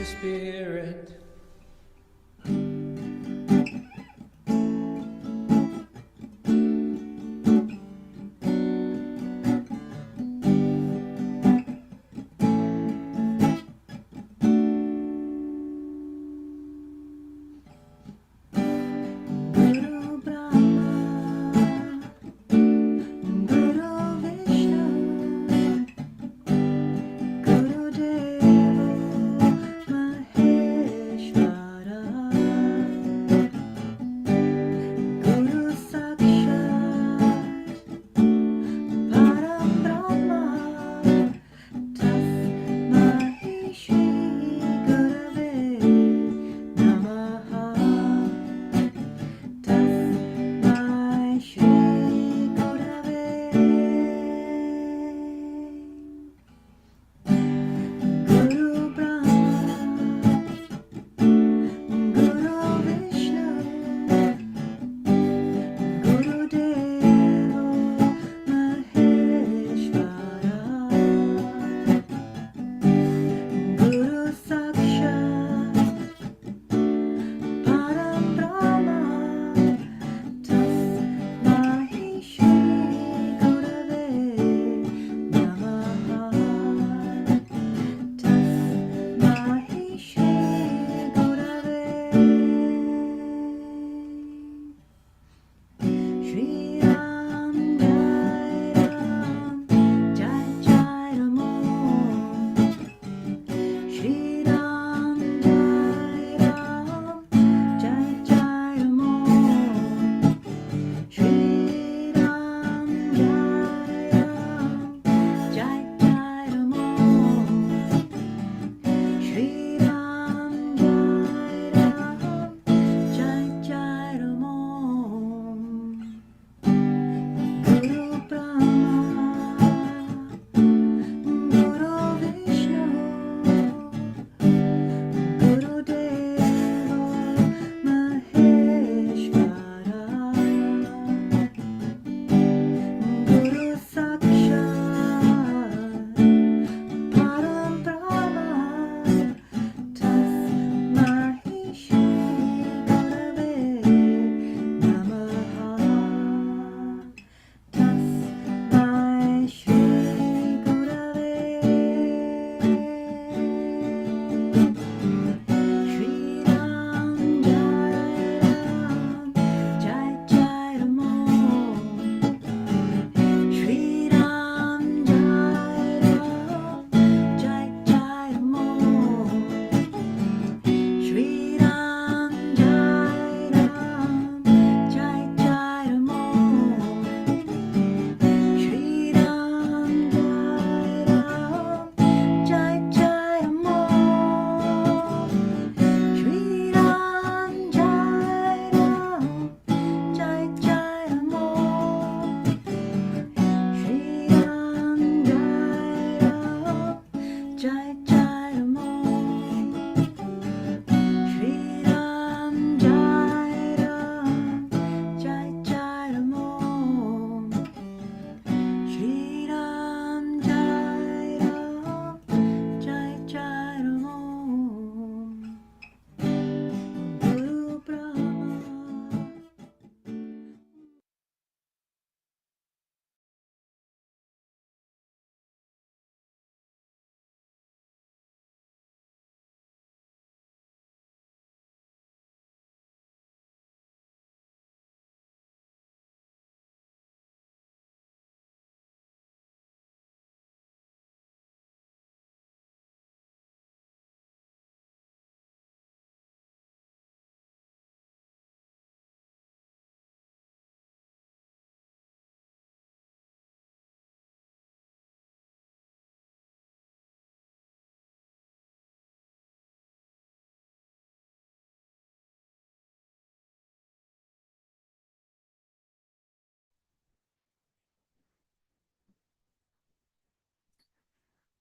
Spirit.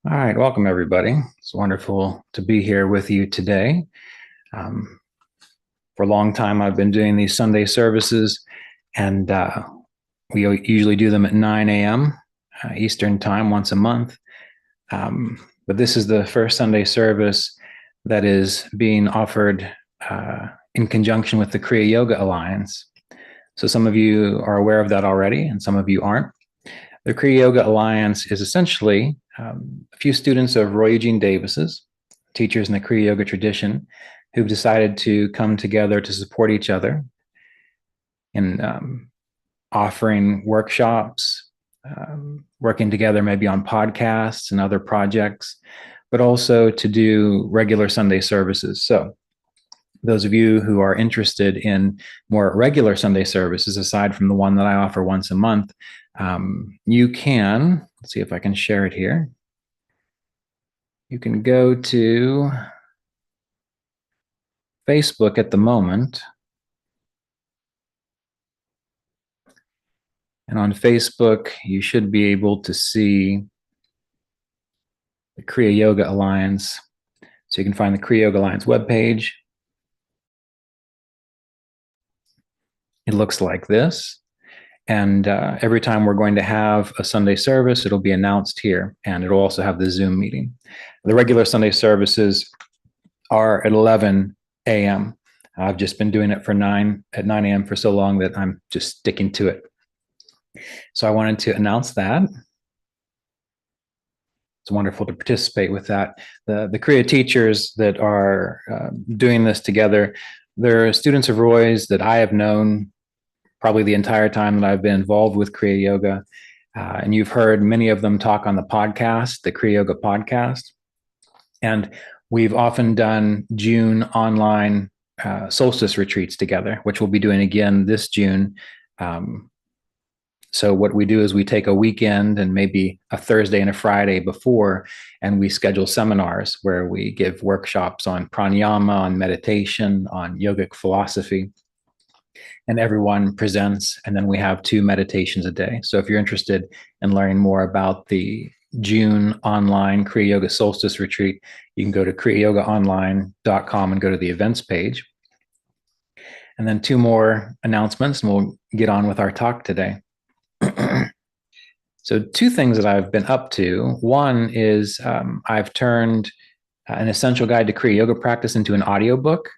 All right, welcome everybody. It's wonderful to be here with you today. For a long time, I've been doing these Sunday services, and we usually do them at 9 a.m. Eastern time once a month. But this is the first Sunday service that is being offered in conjunction with the Kriya Yoga Alliance. So some of you are aware of that already, and some of you aren't. The Kriya Yoga Alliance is essentially a few students of Roy Eugene Davis's, teachers in the Kriya Yoga tradition, who've decided to come together to support each other in offering workshops, working together maybe on podcasts and other projects, but also to do regular Sunday services. So those of you who are interested in more regular Sunday services, aside from the one that I offer once a month, you can, let's see if I can share it here. You can go to Facebook at the moment. And on Facebook, you should be able to see the Kriya Yoga Alliance. So you can find the Kriya Yoga Alliance webpage. It looks like this. And every time we're going to have a Sunday service, it'll be announced here. And it'll also have the Zoom meeting. The regular Sunday services are at 11 a.m. I've just been doing it at 9 a.m. for so long that I'm just sticking to it. So I wanted to announce that. It's wonderful to participate with that. The Kriya teachers that are doing this together, they're students of Roy's that I have known probably the entire time that I've been involved with Kriya Yoga. And you've heard many of them talk on the podcast, the Kriya Yoga podcast. And we've often done June online solstice retreats together, which we'll be doing again this June. So what we do is we take a weekend and maybe a Thursday and a Friday before, and we schedule seminars where we give workshops on pranayama, on meditation, on yogic philosophy. And everyone presents, and then we have 2 meditations a day. So if you're interested in learning more about the June online Kriya Yoga Solstice Retreat, you can go to kriyayogaonline.com and go to the events page. And then 2 more announcements, and we'll get on with our talk today. So 2 things that I've been up to. One is I've turned an essential guide to Kriya Yoga practice into an audiobook.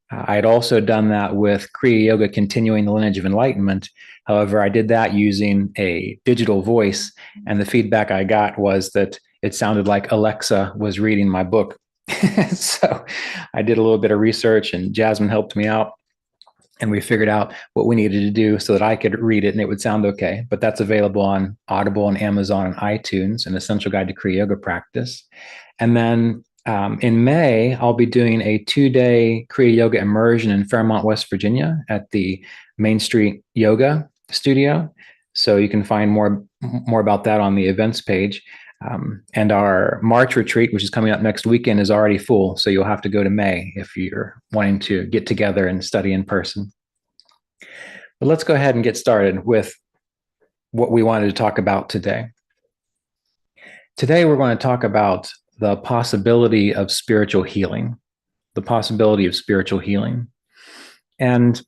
I had also done that with Kriya Yoga Continuing the Lineage of Enlightenment. However, I did that using a digital voice, and the feedback I got was that it sounded like Alexa was reading my book. So I did a little bit of research, and Jasmine helped me out, and we figured out what we needed to do so that I could read it and it would sound okay. But that's available on Audible and Amazon and iTunes, an essential guide to Kriya Yoga practice. And then in May, I'll be doing a 2-day Kriya Yoga immersion in Fairmont, West Virginia at the Main Street Yoga Studio. So you can find more about that on the events page. And our March retreat, which is coming up next weekend, is already full. So you'll have to go to May if you're wanting to get together and study in person. But let's go ahead and get started with what we wanted to talk about today. Today, we're going to talk about the possibility of spiritual healing, the possibility of spiritual healing. And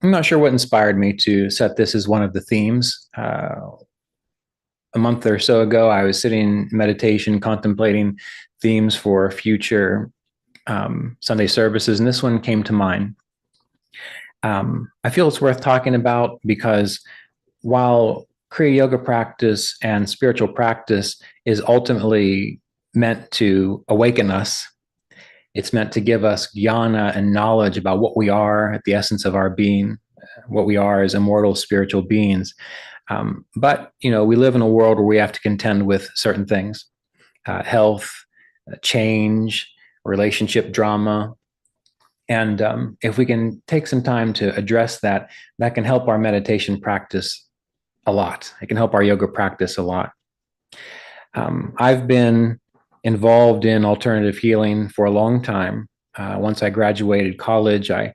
I'm not sure what inspired me to set this as one of the themes. A month or so ago, I was sitting in meditation, contemplating themes for future Sunday services, and this one came to mind. I feel it's worth talking about because while Kriya Yoga practice and spiritual practice is ultimately meant to awaken us, it's meant to give us jnana and knowledge about what we are at the essence of our being, what we are as immortal spiritual beings. But, we live in a world where we have to contend with certain things, health, change, relationship drama. And if we can take some time to address that, that can help our meditation practice a lot. It can help our yoga practice a lot. I've been involved in alternative healing for a long time. Once I graduated college, I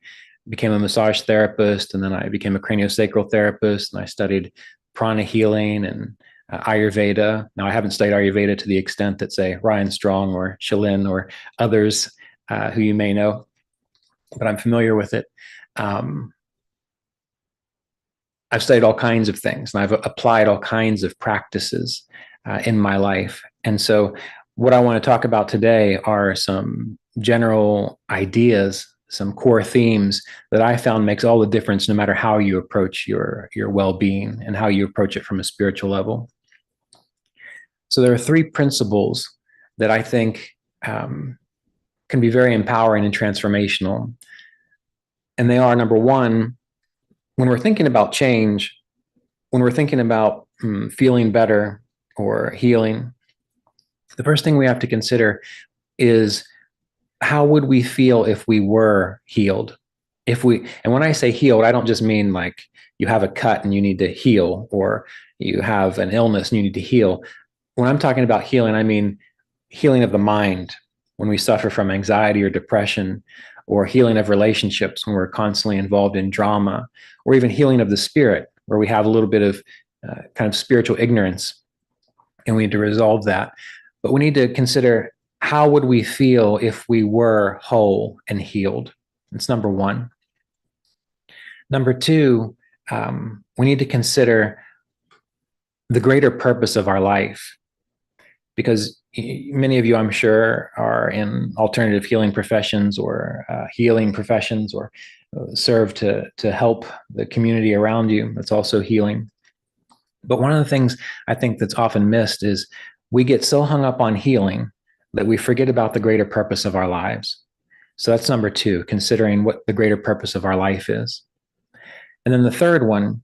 became a massage therapist, and then I became a craniosacral therapist, and I studied prana healing and Ayurveda. Now, I haven't studied Ayurveda to the extent that, say, Ryan Strong or Shalin or others who you may know, but I'm familiar with it. I've studied all kinds of things, and I've applied all kinds of practices in my life. And so what I want to talk about today are some general ideas, some core themes that I found makes all the difference no matter how you approach your well-being and how you approach it from a spiritual level. So there are three principles that I think can be very empowering and transformational. And they are, number one, when we're thinking about change, when we're thinking about feeling better or healing, the first thing we have to consider is, how would we feel if we were healed? And when I say healed, I don't just mean like you have a cut and you need to heal, or you have an illness and you need to heal. When I'm talking about healing, I mean healing of the mind when we suffer from anxiety or depression, or healing of relationships when we're constantly involved in drama, or even healing of the spirit where we have a little bit of kind of spiritual ignorance and we need to resolve that. But we need to consider, how would we feel if we were whole and healed? That's number one. Number two, we need to consider the greater purpose of our life, because many of you, I'm sure, are in alternative healing professions or healing professions, or serve to help the community around you that's also healing. But one of the things I think that's often missed is we get so hung up on healing that we forget about the greater purpose of our lives. So that's number two, considering what the greater purpose of our life is. And then the third one,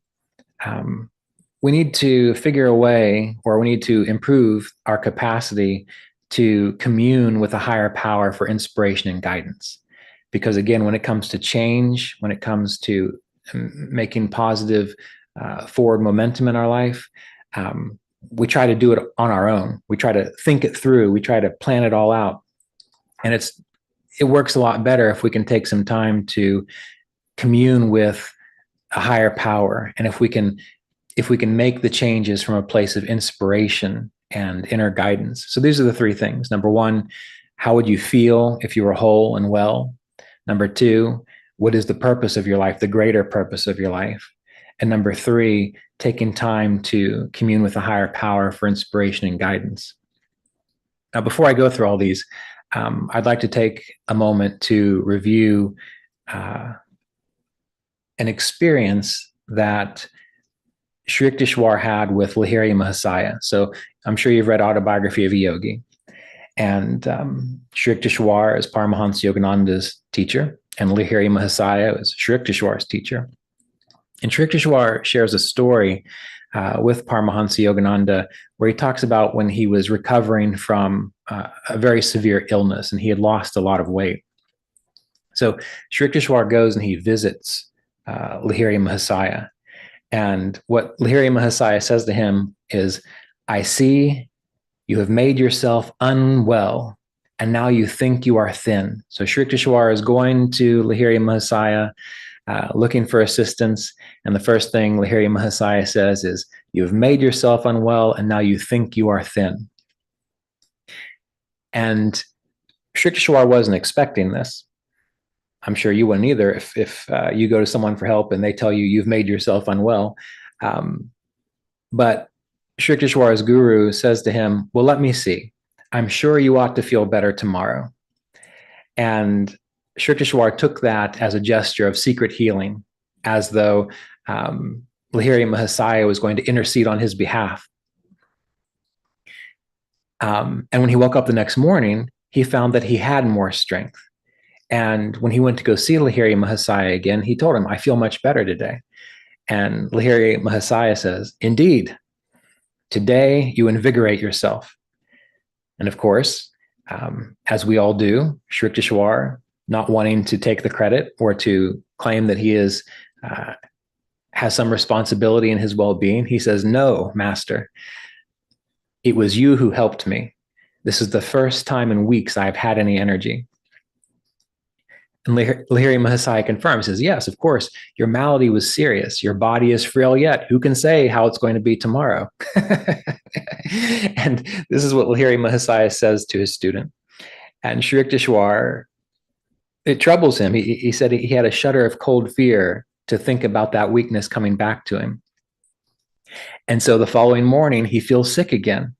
we need to figure a way, or we need to improve our capacity to commune with a higher power for inspiration and guidance. Because again, when it comes to change, when it comes to making positive forward momentum in our life, we try to do it on our own. We try to think it through. We try to plan it all out. And it works a lot better if we can take some time to commune with a higher power. And if we can make the changes from a place of inspiration and inner guidance. So these are the three things. Number one, how would you feel if you were whole and well? Number two, what is the purpose of your life, the greater purpose of your life? And number three, taking time to commune with a higher power for inspiration and guidance. Now, before I go through all these, I'd like to take a moment to review an experience that Sri Yukteswar had with Lahiri Mahasaya. So I'm sure you've read Autobiography of a Yogi. And Sri Yukteswar is Paramahansa Yogananda's teacher, and Lahiri Mahasaya is Sri Yukteswar's teacher. And Sri Yukteswar shares a story with Paramahansa Yogananda where he talks about when he was recovering from a very severe illness and he had lost a lot of weight. So Sri Yukteswar goes and he visits Lahiri Mahasaya. And what Lahiri Mahasaya says to him is, I see you have made yourself unwell, and now you think you are thin. So Sri Yukteswar is going to Lahiri Mahasaya, looking for assistance. And the first thing Lahiri Mahasaya says is, you have made yourself unwell, and now you think you are thin. And Sri Yukteswar wasn't expecting this. I'm sure you wouldn't either if you go to someone for help and they tell you you've made yourself unwell. But Sri Yukteswar's guru says to him, well, let me see. I'm sure you ought to feel better tomorrow. And Sri Yukteswar took that as a gesture of secret healing, as though Lahiri Mahasaya was going to intercede on his behalf. And when he woke up the next morning, he found that he had more strength. And when he went to go see Lahiri Mahasaya again, he told him, I feel much better today. And Lahiri Mahasaya says, indeed, today you invigorate yourself. And of course, as we all do, Sri Yukteswar, not wanting to take the credit or to claim that he has some responsibility in his well-being, he says, no, master, it was you who helped me. This is the first time in weeks I've had any energy. And Lahiri Mahasaya confirms, says, yes, of course, your malady was serious. Your body is frail yet. Who can say how it's going to be tomorrow? And this is what Lahiri Mahasaya says to his student. And Sri Yukteswar, it troubles him. He said he had a shudder of cold fear to think about that weakness coming back to him. And so the following morning, he feels sick again.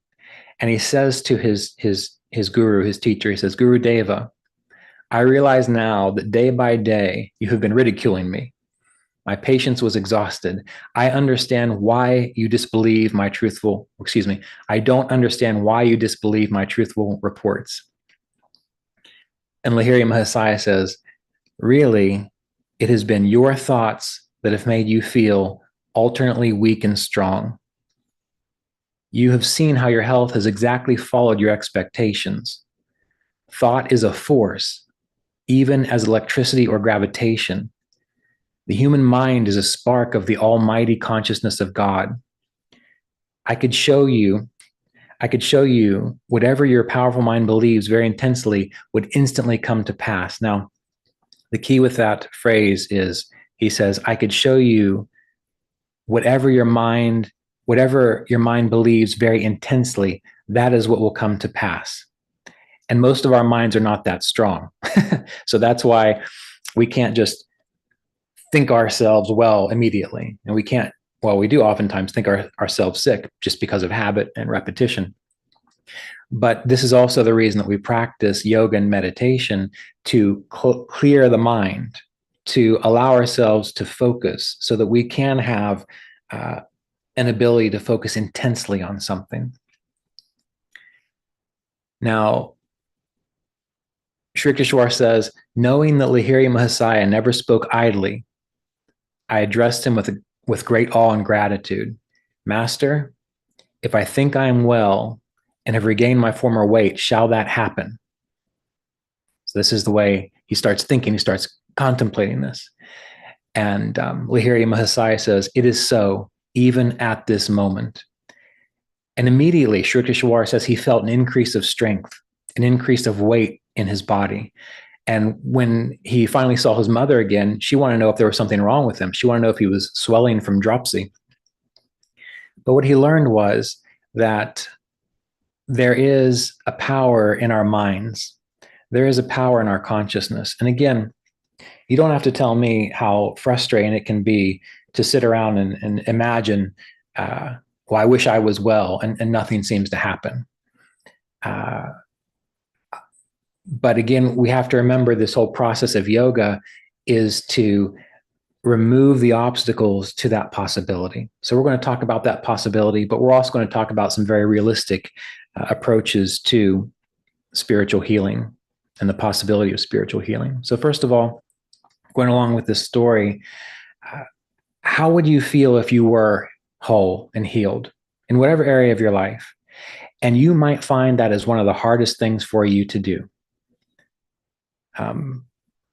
And he says to his his guru, his teacher. He says, Guru Deva, I realize now that day by day you have been ridiculing me. My patience was exhausted. I understand why you disbelieve my truthful, excuse me, I don't understand why you disbelieve my truthful reports. And Lahiri Mahasaya says, really, it has been your thoughts that have made you feel alternately weak and strong. You have seen how your health has exactly followed your expectations. Thought is a force, even as electricity or gravitation. The human mind is a spark of the almighty consciousness of God. I could show you whatever your powerful mind believes very intensely would instantly come to pass. Now, the key with that phrase is, he says, I could show you whatever your mind believes very intensely, that is what will come to pass. And most of our minds are not that strong. So that's why we can't just think ourselves well immediately. And we can't, well, we do oftentimes think ourselves sick just because of habit and repetition. But this is also the reason that we practice yoga and meditation, to clear the mind, to allow ourselves to focus so that we can have an ability to focus intensely on something. Now, Sri Kishore says, knowing that Lahiri Mahasaya never spoke idly, I addressed him with great awe and gratitude. Master, if I think I am well and have regained my former weight, shall that happen? So this is the way he starts thinking. He starts contemplating this. And Lahiri Mahasaya says, it is so, even at this moment. And immediately, Sri Kishore says he felt an increase of strength, an increase of weight in his body. And when he finally saw his mother again, she wanted to know if there was something wrong with him. She wanted to know if he was swelling from dropsy. But what he learned was that there is a power in our minds. There is a power in our consciousness. And again, you don't have to tell me how frustrating it can be to sit around and imagine, well, I wish I was well, and nothing seems to happen. But again, we have to remember this whole process of yoga is to remove the obstacles to that possibility. So we're going to talk about that possibility, but we're also going to talk about some very realistic approaches to spiritual healing and the possibility of spiritual healing. So first of all, going along with this story, how would you feel if you were whole and healed in whatever area of your life? And you might find that is one of the hardest things for you to do.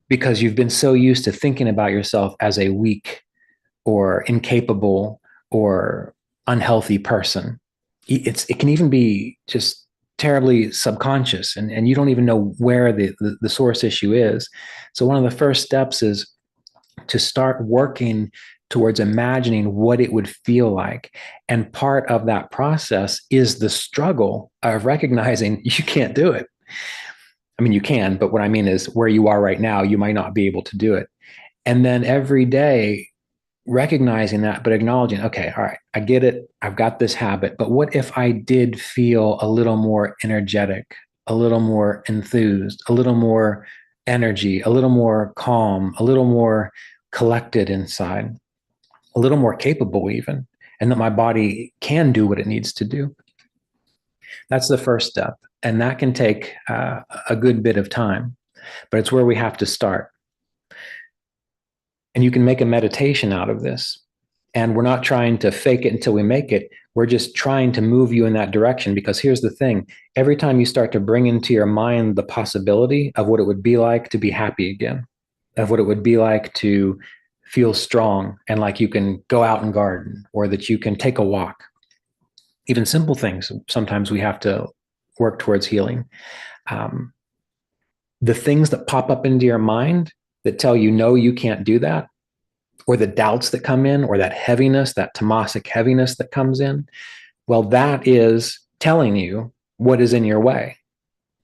Because you've been so used to thinking about yourself as a weak or incapable or unhealthy person. It can even be just terribly subconscious, and you don't even know where the source issue is. So one of the first steps is to start working towards imagining what it would feel like. And part of that process is the struggle of recognizing you can't do it. I mean, you can, but what I mean is where you are right now, you might not be able to do it. And then every day, recognizing that, but acknowledging, okay, all right, I get it. I've got this habit, but what if I did feel a little more energetic, a little more enthused, a little more energy, a little more calm, a little more collected inside, a little more capable even, and that my body can do what it needs to do? That's the first step. And that can take a good bit of time, but it's where we have to start. And you can make a meditation out of this. And we're not trying to fake it until we make it. We're just trying to move you in that direction, because here's the thing. Every time you start to bring into your mind the possibility of what it would be like to be happy again, of what it would be like to feel strong and like you can go out and garden, or that you can take a walk, even simple things. Sometimes we have to work towards healing. The things that pop up into your mind that tell you, no, you can't do that, or the doubts that come in, or that heaviness, that tamasic heaviness that comes in, well, that is telling you what is in your way.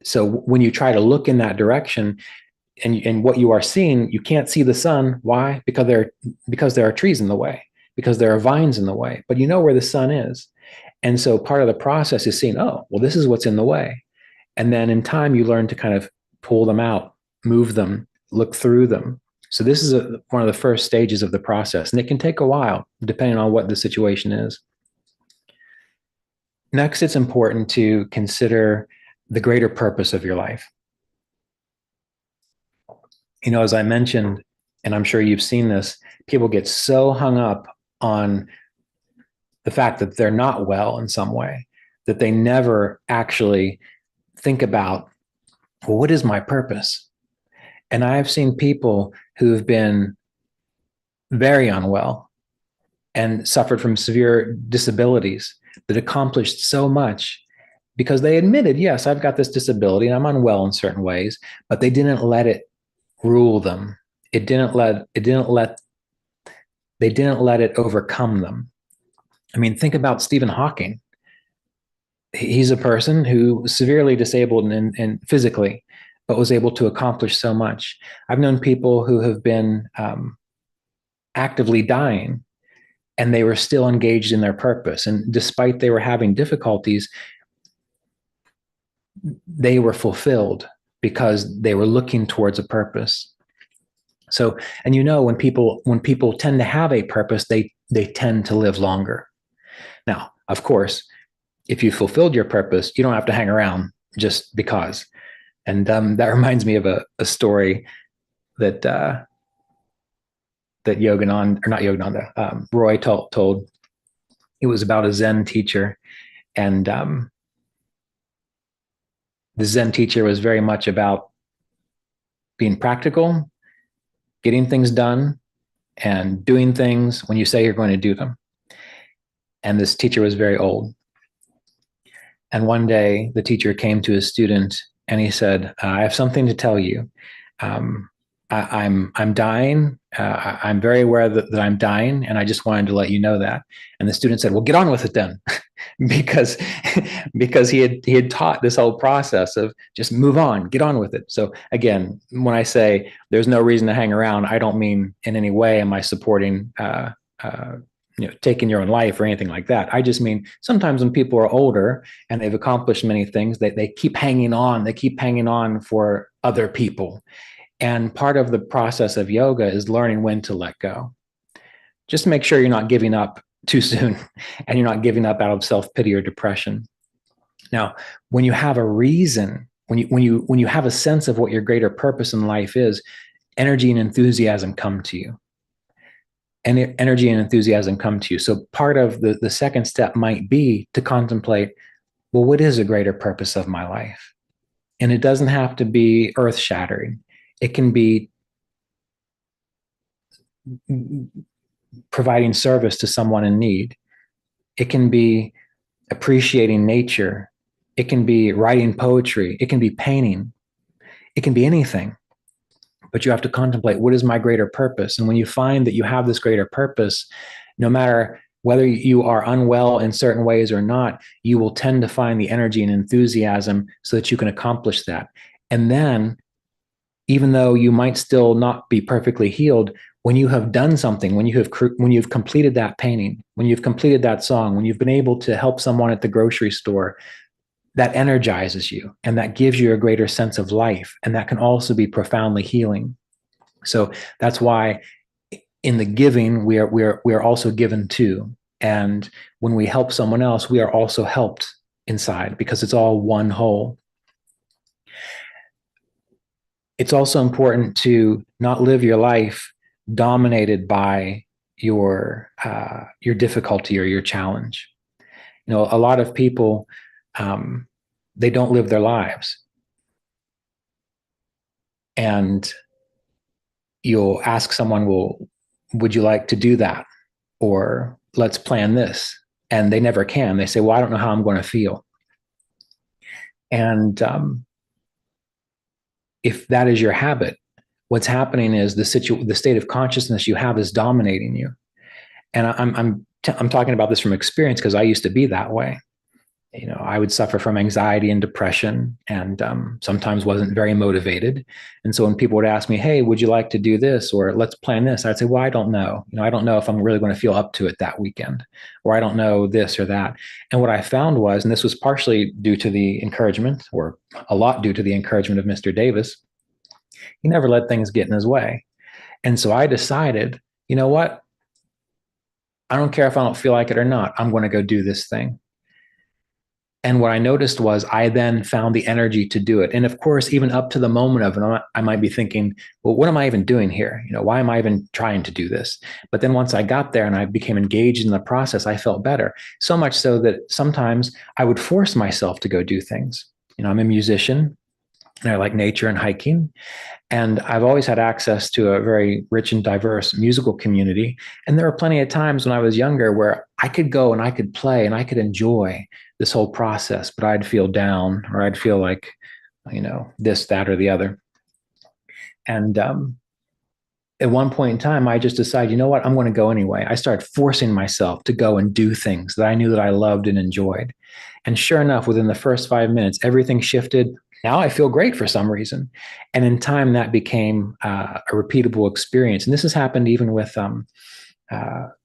So when you try to look in that direction, and what you are seeing, you can't see the sun. Why? Because there are trees in the way, because there are vines in the way, but you know where the sun is. And so part of the process is seeing, oh, well, this is what's in the way. And then in time, you learn to kind of pull them out, move them, look through them. So this is one of the first stages of the process, and it can take a while depending on what the situation is. Next, it's important to consider the greater purpose of your life. As I mentioned, and I'm sure you've seen this, people get so hung up on the fact that they're not well in some way that they never actually think about, well, what is my purpose? And I've seen people who have been very unwell and suffered from severe disabilities that accomplished so much because they admitted, yes, I've got this disability and I'm unwell in certain ways, but they didn't let it rule them. They didn't let it overcome them. I mean, think about Stephen Hawking. He's a person who was severely disabled and physically, but was able to accomplish so much. I've known people who have been actively dying, and they were still engaged in their purpose. And despite they were having difficulties, they were fulfilled because they were looking towards a purpose. So, and when people tend to have a purpose, they tend to live longer. Now, of course, if you fulfilled your purpose, you don't have to hang around just because. And that reminds me of a story that Roy told. It was about a Zen teacher, and the Zen teacher was very much about being practical, getting things done, and doing things when you say you're going to do them. And this teacher was very old. And one day the teacher came to his student and he said, I have something to tell you. I'm dying. I'm very aware that I'm dying, and I just wanted to let you know that. And the student said, well, get on with it then. because he had taught this whole process of just move on, get on with it. So again, when I say there's no reason to hang around, I don't mean in any way am I supporting taking your own life or anything like that. I just mean sometimes when people are older and they've accomplished many things, they keep hanging on. They keep hanging on for other people. And part of the process of yoga is learning when to let go. Just make sure you're not giving up too soon and you're not giving up out of self-pity or depression. Now, when you have a reason, when you have a sense of what your greater purpose in life is, energy and enthusiasm come to you. And energy and enthusiasm come to you. So part of the second step might be to contemplate, well, what is a greater purpose of my life? And it doesn't have to be earth-shattering. It can be providing service to someone in need. It can be appreciating nature. It can be writing poetry. It can be painting. It can be anything. But you have to contemplate, what is my greater purpose? And when you find that you have this greater purpose, no matter whether you are unwell in certain ways or not, you will tend to find the energy and enthusiasm so that you can accomplish that. And then, even though you might still not be perfectly healed, when you have done something, when you've completed that painting, when you've completed that song, when you've been able to help someone at the grocery store, that energizes you and that gives you a greater sense of life. And that can also be profoundly healing. So that's why in the giving, we are also given too. And when we help someone else, we are also helped inside because it's all one whole. It's also important to not live your life dominated by your difficulty or your challenge. A lot of people, they don't live their lives. And you'll ask someone, well, would you like to do that? Or let's plan this. And they never can. They say, well, I don't know how I'm going to feel. And if that is your habit, what's happening is the state of consciousness you have is dominating you. And I'm talking about this from experience because I used to be that way. I would suffer from anxiety and depression, and sometimes wasn't very motivated. And so when people would ask me, "Hey, would you like to do this?" or "Let's plan this," I'd say, "Well, I don't know. I don't know if I'm really going to feel up to it that weekend, or I don't know this or that." And what I found was, and this was partially due to the encouragement, or a lot due to the encouragement of Mr. Davis, he never let things get in his way. And so I decided, you know what? I don't care if I don't feel like it or not. I'm going to go do this thing. And what I noticed was I then found the energy to do it. And of course, even up to the moment of it, I might be thinking, well, what am I even doing here? Why am I even trying to do this? But then once I got there and I became engaged in the process, I felt better. So much so that sometimes I would force myself to go do things. I'm a musician and I like nature and hiking. And I've always had access to a very rich and diverse musical community. And there were plenty of times when I was younger where I could go and I could play and I could enjoy this whole process, but I'd feel down, or I'd feel like, this, that, or the other. And at one point in time, I just decided, you know what, I'm going to go anyway. I started forcing myself to go and do things that I knew that I loved and enjoyed. And sure enough, within the first 5 minutes, everything shifted. Now I feel great for some reason. And in time, that became a repeatable experience. And this has happened even with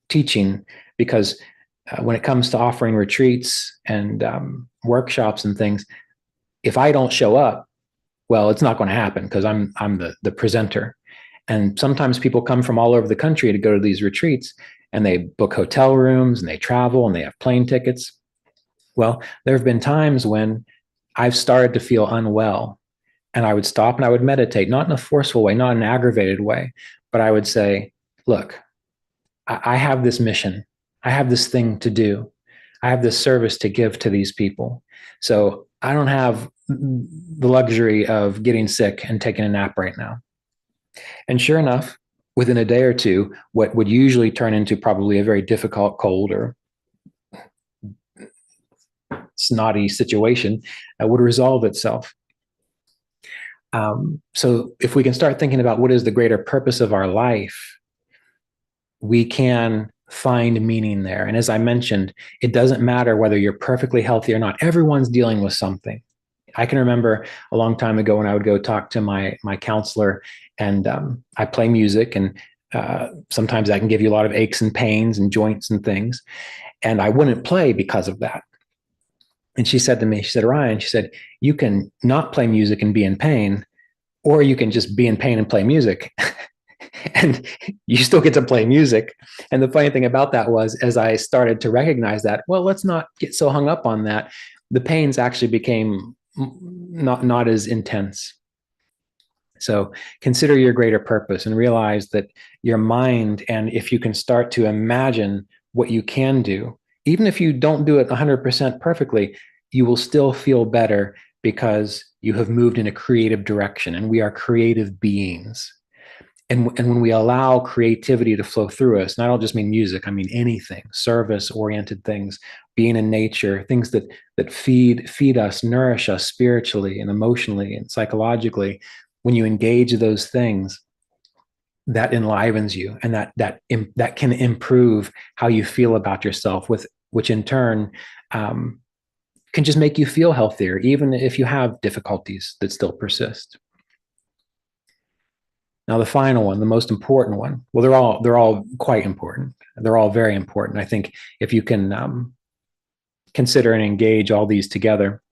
teaching, because when it comes to offering retreats and workshops and things, if I don't show up, well, it's not going to happen because I'm the presenter. And sometimes people come from all over the country to go to these retreats, and they book hotel rooms and they travel and they have plane tickets. Well, there have been times when I've started to feel unwell, and I would stop and I would meditate, not in a forceful way, not in an aggravated way, but I would say, look, I have this mission. I have this thing to do. I have this service to give to these people. So I don't have the luxury of getting sick and taking a nap right now. And sure enough, within a day or two, what would usually turn into probably a very difficult cold or snotty situation would resolve itself. So if we can start thinking about what is the greater purpose of our life, we can find meaning there. And as I mentioned, it doesn't matter whether you're perfectly healthy or not. Everyone's dealing with something. I can remember a long time ago when I would go talk to my counselor, and I play music, and sometimes that can give you a lot of aches and pains and joints and things. And I wouldn't play because of that. And she said to me, she said, "Ryan," she said, "you can not play music and be in pain, or you can just be in pain and play music." And you still get to play music. And the funny thing about that was, as I started to recognize that, well, let's not get so hung up on that, the pains actually became not as intense. So consider your greater purpose and realize that your mind, and if you can start to imagine what you can do, even if you don't do it 100% perfectly, you will still feel better because you have moved in a creative direction, and we are creative beings. And when we allow creativity to flow through us, and I don't just mean music, I mean anything, service-oriented things, being in nature, things that feed us, nourish us spiritually and emotionally and psychologically. When you engage those things, that enlivens you, and that can improve how you feel about yourself, which in turn can just make you feel healthier, even if you have difficulties that still persist. Now, the final one, the most important one, well, they're all quite important. They're all very important. I think if you can consider and engage all these together,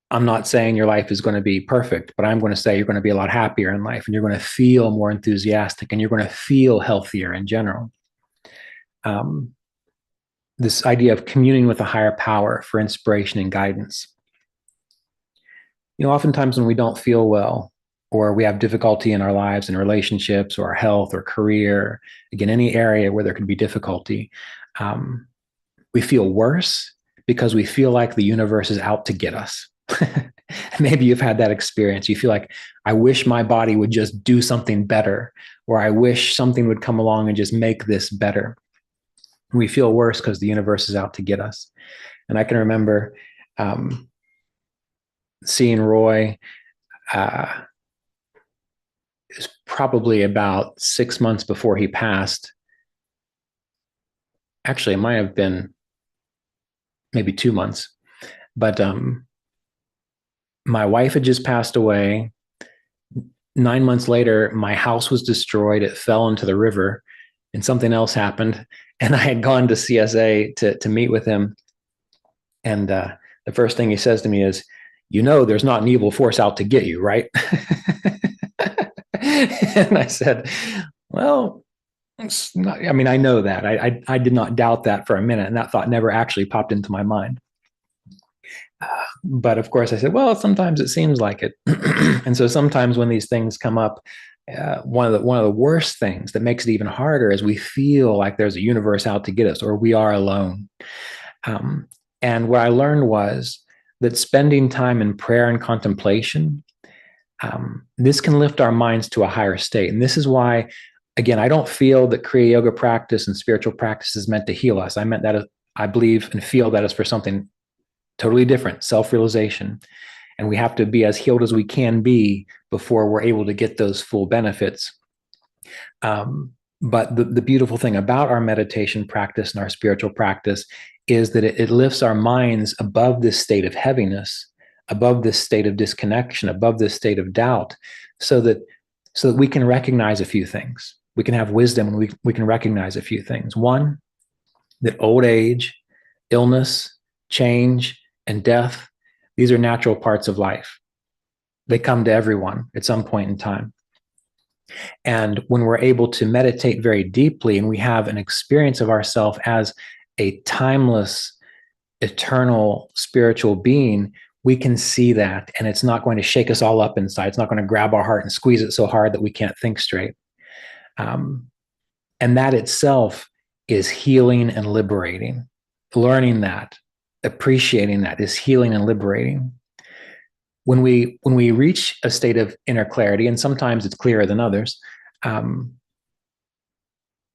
I'm not saying your life is going to be perfect, but I'm going to say you're going to be a lot happier in life, and you're going to feel more enthusiastic, and you're going to feel healthier in general. This idea of communing with a higher power for inspiration and guidance. Oftentimes when we don't feel well, or we have difficulty in our lives and relationships or our health or career, again, any area where there could be difficulty, we feel worse because we feel like the universe is out to get us. Maybe you've had that experience. You feel like, I wish my body would just do something better, or I wish something would come along and just make this better. We feel worse because the universe is out to get us. And I can remember seeing Roy, it was probably about 6 months before he passed. Actually, it might have been maybe 2 months. But my wife had just passed away. 9 months later, my house was destroyed. It fell into the river, and something else happened. And I had gone to CSA to meet with him. And the first thing he says to me is, there's not an evil force out to get you, right? And I said, well, it's not, I mean, I know that. I did not doubt that for a minute, and that thought never actually popped into my mind. But of course, I said, well, sometimes it seems like it. And so sometimes when these things come up, one of the worst things that makes it even harder is we feel like there's a universe out to get us, or we are alone. And what I learned was that spending time in prayer and contemplation, this can lift our minds to a higher state. And this is why, again, I don't feel that Kriya Yoga practice and spiritual practice is meant to heal us. I believe and feel that is for something totally different, self-realization. And we have to be as healed as we can be before we're able to get those full benefits. But the beautiful thing about our meditation practice and our spiritual practice is that it lifts our minds above this state of heaviness, above this state of disconnection, above this state of doubt, so that we can recognize a few things. We can have wisdom, and we can recognize a few things. One, that old age, illness, change, and death, these are natural parts of life. They come to everyone at some point in time. And when we're able to meditate very deeply and we have an experience of ourselves as a timeless, eternal spiritual being, we can see that, and it's not going to shake us all up inside. It's not going to grab our heart and squeeze it so hard that we can't think straight. And that itself is healing and liberating. Learning that, appreciating that is healing and liberating. When we reach a state of inner clarity, and sometimes it's clearer than others, and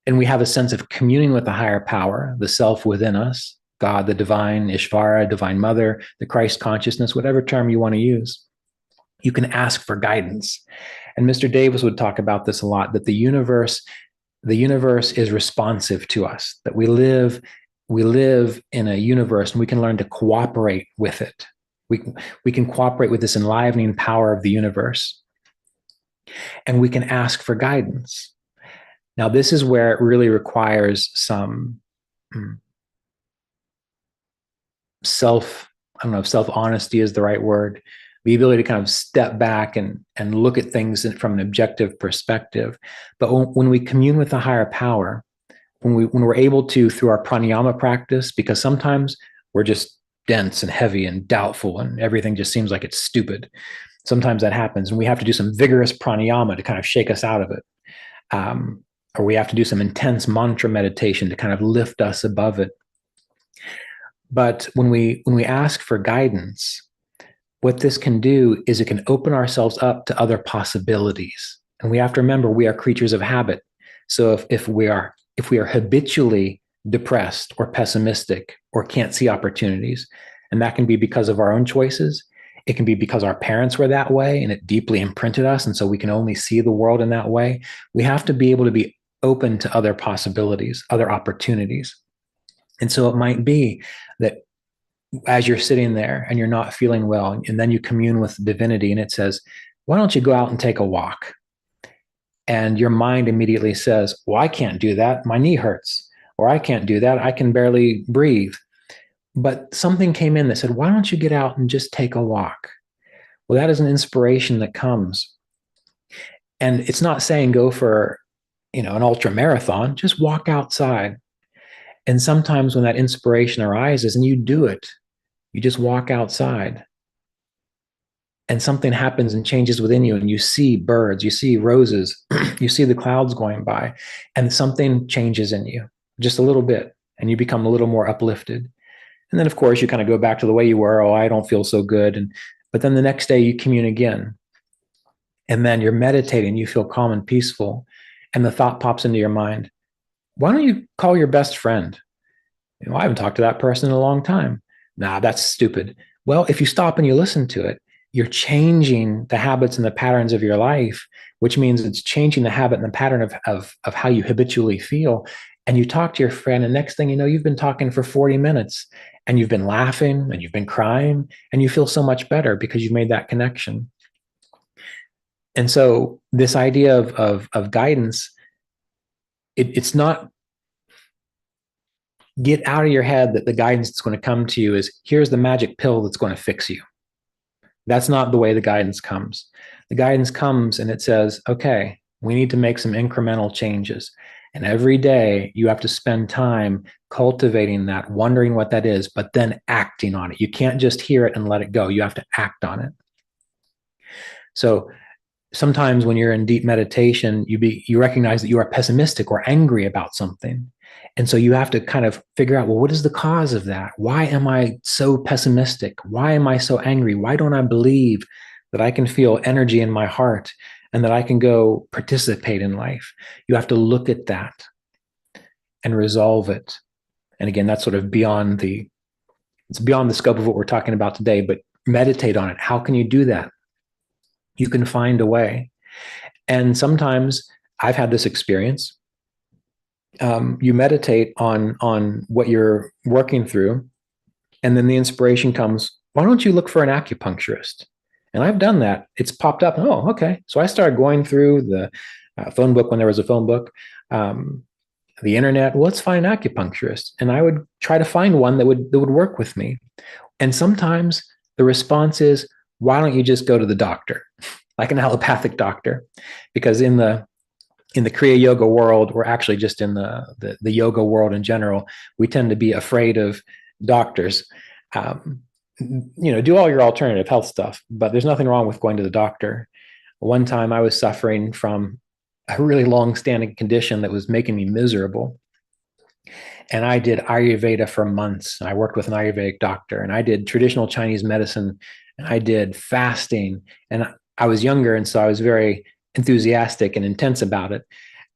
we have a sense of communing with the higher power, the self within us, God, the divine, Ishvara, divine mother, the Christ consciousness, whatever term you want to use, you can ask for guidance. And Mr. Davis would talk about this a lot, that the universe is responsive to us, that we live in a universe and we can learn to cooperate with it. We can cooperate with this enlivening power of the universe, and we can ask for guidance. Now, this is where it really requires some I don't know if self-honesty is the right word, the ability to kind of step back and look at things from an objective perspective. But when we commune with the higher power, when we're able to, through our pranayama practice, because sometimes we're just dense and heavy and doubtful and everything just seems like it's stupid. Sometimes that happens, and we have to do some vigorous pranayama to kind of shake us out of it. Or we have to do some intense mantra meditation to kind of lift us above it. But when we ask for guidance, what this can do is it can open ourselves up to other possibilities. And we have to remember we are creatures of habit. So if we are habitually depressed or pessimistic or can't see opportunities, and that can be because of our own choices, it can be because our parents were that way and it deeply imprinted us, and so we can only see the world in that way. We have to be able to be open to other possibilities, other opportunities. And so it might be that as you're sitting there and you're not feeling well, and then you commune with divinity and it says, why don't you go out and take a walk? And your mind immediately says, well, I can't do that. My knee hurts. Or I can't do that. I can barely breathe. But something came in that said, why don't you get out and just take a walk? Well, that is an inspiration that comes. And it's not saying go for, an ultra marathon, just walk outside. And sometimes when that inspiration arises and you do it, you just walk outside and something happens and changes within you, and you see birds, you see roses, you see the clouds going by, and something changes in you just a little bit, and you become a little more uplifted. And then, of course, you kind of go back to the way you were. Oh, I don't feel so good. But then the next day you commune again, and then you're meditating, you feel calm and peaceful, and the thought pops into your mind, why don't you call your best friend? I haven't talked to that person in a long time. Nah, that's stupid. Well, if you stop and you listen to it, you're changing the habits and the patterns of your life, which means it's changing the habit and the pattern of how you habitually feel. and you talk to your friend, and next thing you know, you've been talking for 40 minutes and you've been laughing and you've been crying and you feel so much better because you've made that connection. And so this idea of guidance, it's not, get out of your head that the guidance that's going to come to you is, here's the magic pill that's going to fix you. That's not the way the guidance comes. The guidance comes and it says, okay, we need to make some incremental changes. And every day you have to spend time cultivating that, wondering what that is, but then acting on it. You can't just hear it and let it go. You have to act on it. So sometimes when you're in deep meditation, you recognize that you are pessimistic or angry about something. And so you have to kind of figure out, well, what is the cause of that? Why am I so pessimistic? Why am I so angry? Why don't I believe that I can feel energy in my heart and that I can go participate in life? You have to look at that and resolve it. And again, that's sort of it's beyond the scope of what we're talking about today, but meditate on it. How can you do that? You can find a way. And sometimes I've had this experience. You meditate on what you're working through, and then the inspiration comes, why don't you look for an acupuncturist? And I've done that. It's popped up. Oh, okay. So I started going through the phone book when there was a phone book, the internet. Well, let's find an acupuncturist. And I would try to find one that would work with me. And sometimes the response is, why don't you just go to the doctor, like an allopathic doctor? Because in the Kriya Yoga world, or actually just in the yoga world in general, we tend to be afraid of doctors. Do all your alternative health stuff, but there's nothing wrong with going to the doctor. One time I was suffering from a really long-standing condition that was making me miserable. And I did Ayurveda for months. I worked with an Ayurvedic doctor, and I did traditional Chinese medicine, and I did fasting. And I was younger, and so I was very enthusiastic and intense about it.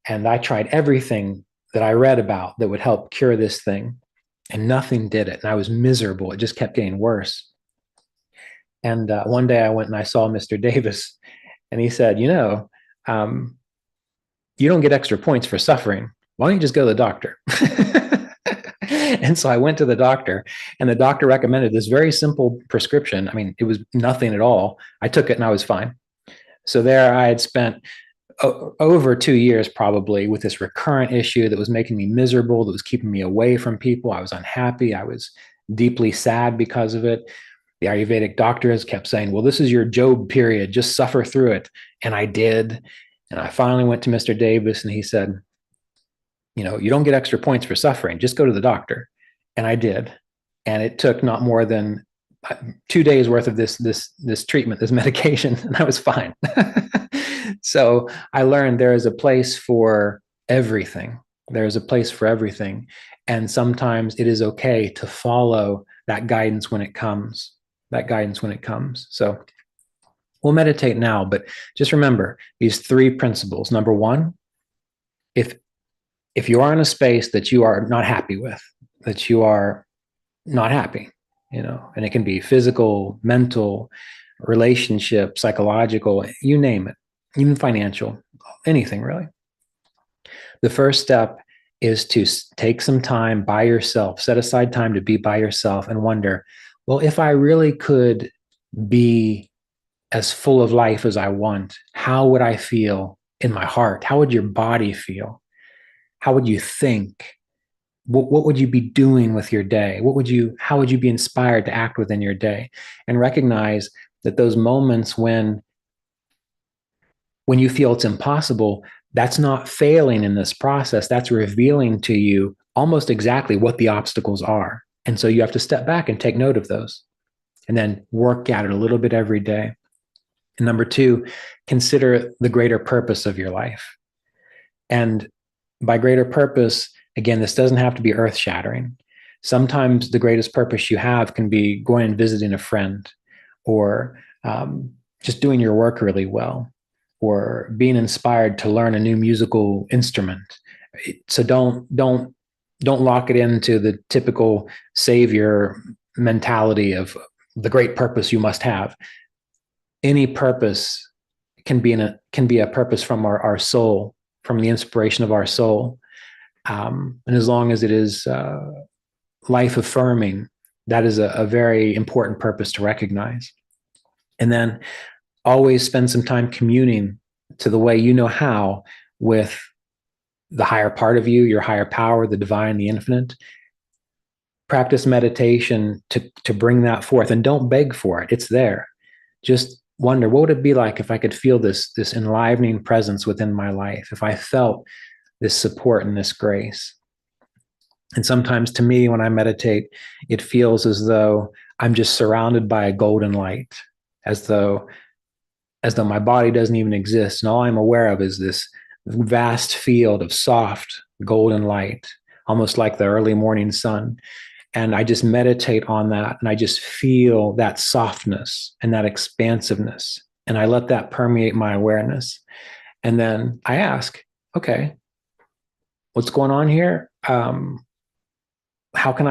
And I tried everything that I read about that would help cure this thing, and nothing did it. And I was miserable. It just kept getting worse. And one day I went and I saw Mr. Davis, and he said, you don't get extra points for suffering. Why don't you just go to the doctor? And so I went to the doctor, and the doctor recommended this very simple prescription. I mean, it was nothing at all. I took it and I was fine. So there I had spent over 2 years probably with this recurrent issue that was making me miserable, that was keeping me away from people. I was unhappy. I was deeply sad because of it. The Ayurvedic doctors kept saying, well, this is your Job period. Just suffer through it. And I did. And I finally went to Mr. Davis, and he said, you don't get extra points for suffering. Just go to the doctor. And I did. And it took not more than 2 days worth of this treatment, this medication, and I was fine. So I learned there is a place for everything. There is a place for everything. And sometimes it is okay to follow that guidance when it comes, So we'll meditate now, but just remember these 3 principles. Number 1, if you are in a space that you are not happy with, that you are not happy, and it can be physical, mental, relationship, psychological, you name it, even financial, anything really. The first step is to take some time by yourself, set aside time to be by yourself and wonder, well, if I really could be as full of life as I want, how would I feel in my heart? How would your body feel? How would you think? What would you be doing with your day? How would you be inspired to act within your day? And recognize that those moments when you feel it's impossible, that's not failing in this process. That's revealing to you almost exactly what the obstacles are. And so you have to step back and take note of those, and then work at it a little bit every day. And number 2, consider the greater purpose of your life. And by greater purpose, again, this doesn't have to be earth-shattering. Sometimes the greatest purpose you have can be going and visiting a friend, or just doing your work really well, or being inspired to learn a new musical instrument. So don't lock it into the typical savior mentality of the great purpose you must have. Any purpose can be a purpose from our soul, from the inspiration of our soul. And as long as it is life affirming, that is a very important purpose to recognize. And then always spend some time communing to the way you know how with the higher part of you, your higher power, the divine, the infinite. Practice meditation to bring that forth, and don't beg for it. It's there. Just wonder, what would it be like if I could feel this enlivening presence within my life, if I felt this support and this grace. And sometimes to me, when I meditate, it feels as though I'm just surrounded by a golden light, as though my body doesn't even exist. And all I'm aware of is this vast field of soft golden light, almost like the early morning sun. And I just meditate on that, and I just feel that softness and that expansiveness. And I let that permeate my awareness. And then I ask, okay, what's going on here? How can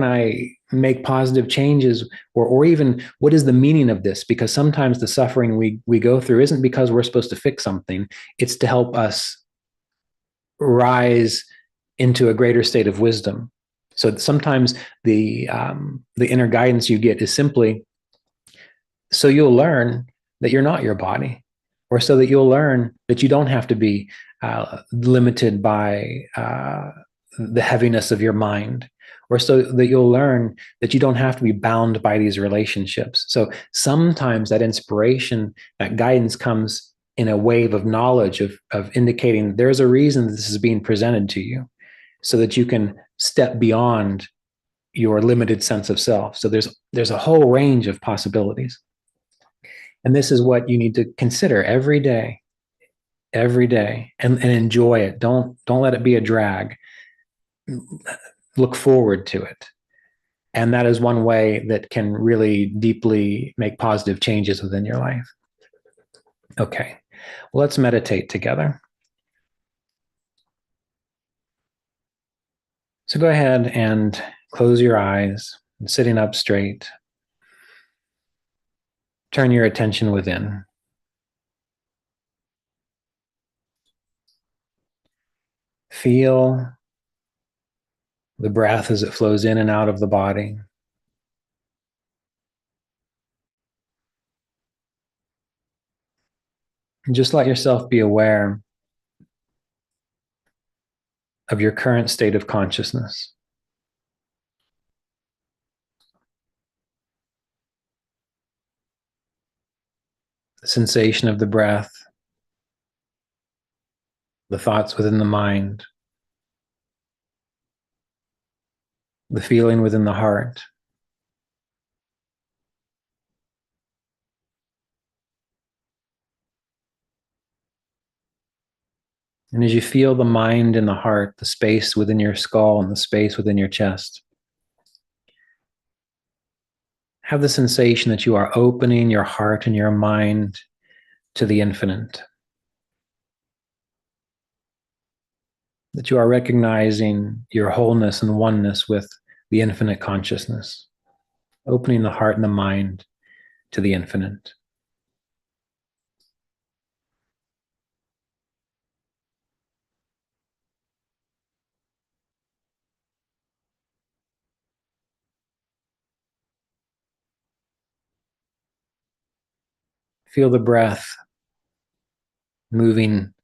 I make positive changes, or even what is the meaning of this? Because sometimes the suffering we go through isn't because we're supposed to fix something. It's to help us rise into a greater state of wisdom. So sometimes the inner guidance you get is simply so you'll learn that you're not your body, or so that you'll learn that you don't have to be limited by the heaviness of your mind, or so that you'll learn that you don't have to be bound by these relationships. So sometimes that inspiration, that guidance comes in a wave of knowledge of indicating there's a reason this is being presented to you, so that you can step beyond your limited sense of self. So there's a whole range of possibilities. And this is what you need to consider every day, and enjoy it. Don't let it be a drag. Look forward to it. And that is one way that can really deeply make positive changes within your life. Okay, well, let's meditate together. So go ahead and close your eyes, and sitting up straight. Turn your attention within. Feel the breath as it flows in and out of the body. And just let yourself be aware of your current state of consciousness. The sensation of the breath, the thoughts within the mind, the feeling within the heart. And as you feel the mind and the heart, the space within your skull and the space within your chest, have the sensation that you are opening your heart and your mind to the infinite. That you are recognizing your wholeness and oneness with the infinite consciousness, opening the heart and the mind to the infinite. Feel the breath moving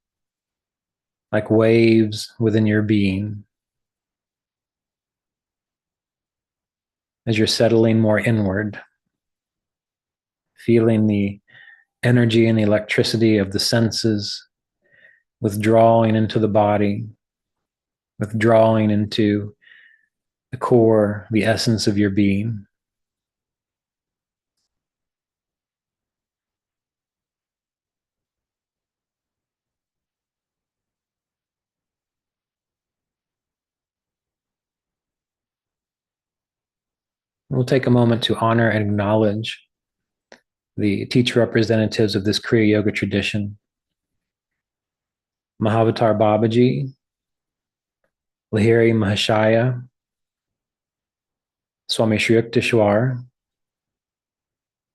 like waves within your being as you're settling more inward, feeling the energy and the electricity of the senses withdrawing into the body, withdrawing into the core, the essence of your being. We'll take a moment to honor and acknowledge the teacher representatives of this Kriya Yoga tradition. Mahavatar Babaji, Lahiri Mahashaya, Swami Shri Yukteswar,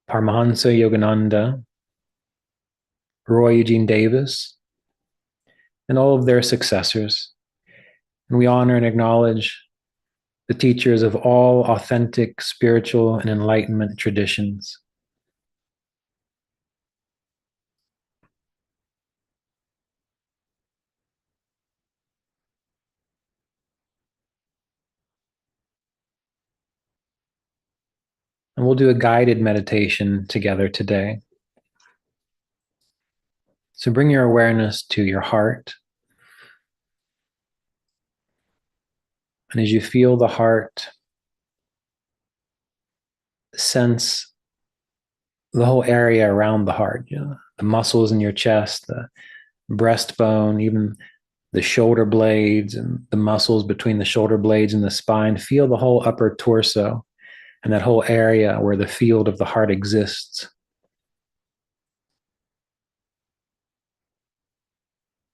Paramahansa Yogananda, Roy Eugene Davis, and all of their successors, And we honor and acknowledge the teachers of all authentic spiritual and enlightenment traditions. And we'll do a guided meditation together today. So bring your awareness to your heart. And as you feel the heart, sense the whole area around the heart, the muscles in your chest, the breastbone, even the shoulder blades and the muscles between the shoulder blades and the spine. Feel the whole upper torso and that whole area where the field of the heart exists.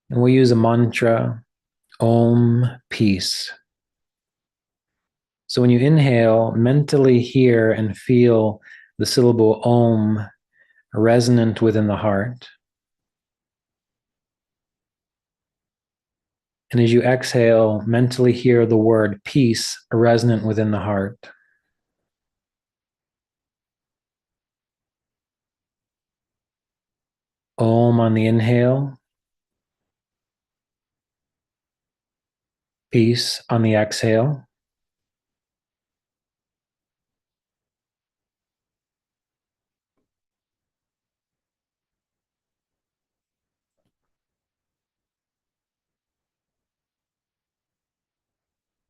And we'll use a mantra, Om, peace. So when you inhale, mentally hear and feel the syllable Om resonant within the heart. And as you exhale, mentally hear the word peace resonant within the heart. Om on the inhale, peace on the exhale.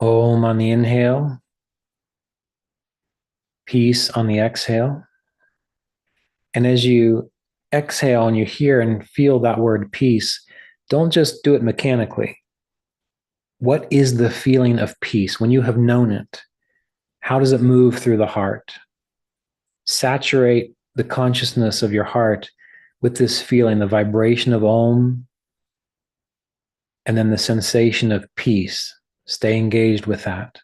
Om on the inhale, peace on the exhale. And as you exhale and you hear and feel that word peace, don't just do it mechanically. What is the feeling of peace when you have known it? How does it move through the heart? Saturate the consciousness of your heart with this feeling, the vibration of Om, and then the sensation of peace. Stay engaged with that.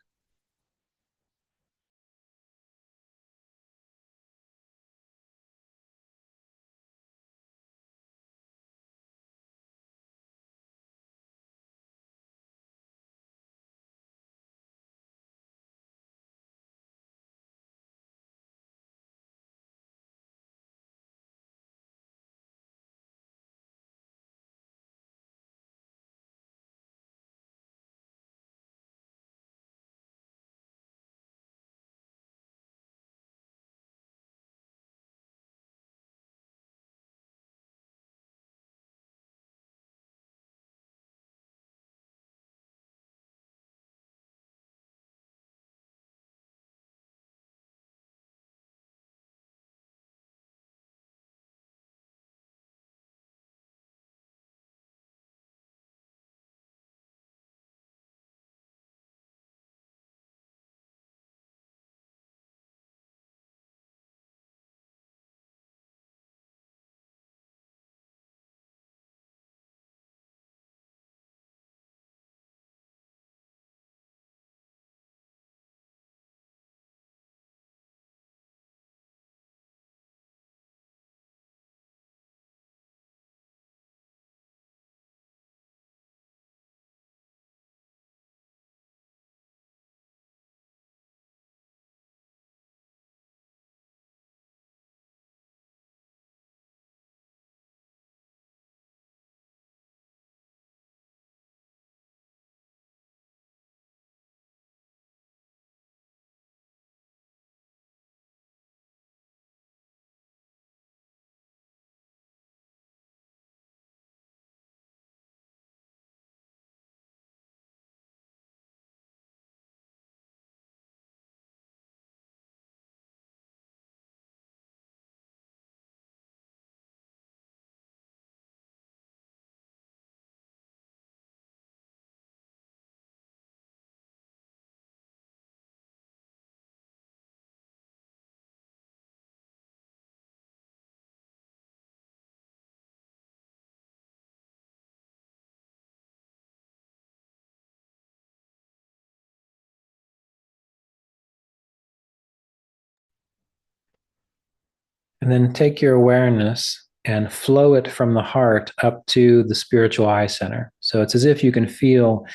And then take your awareness and flow it from the heart up to the spiritual eye center. So it's as if you can feel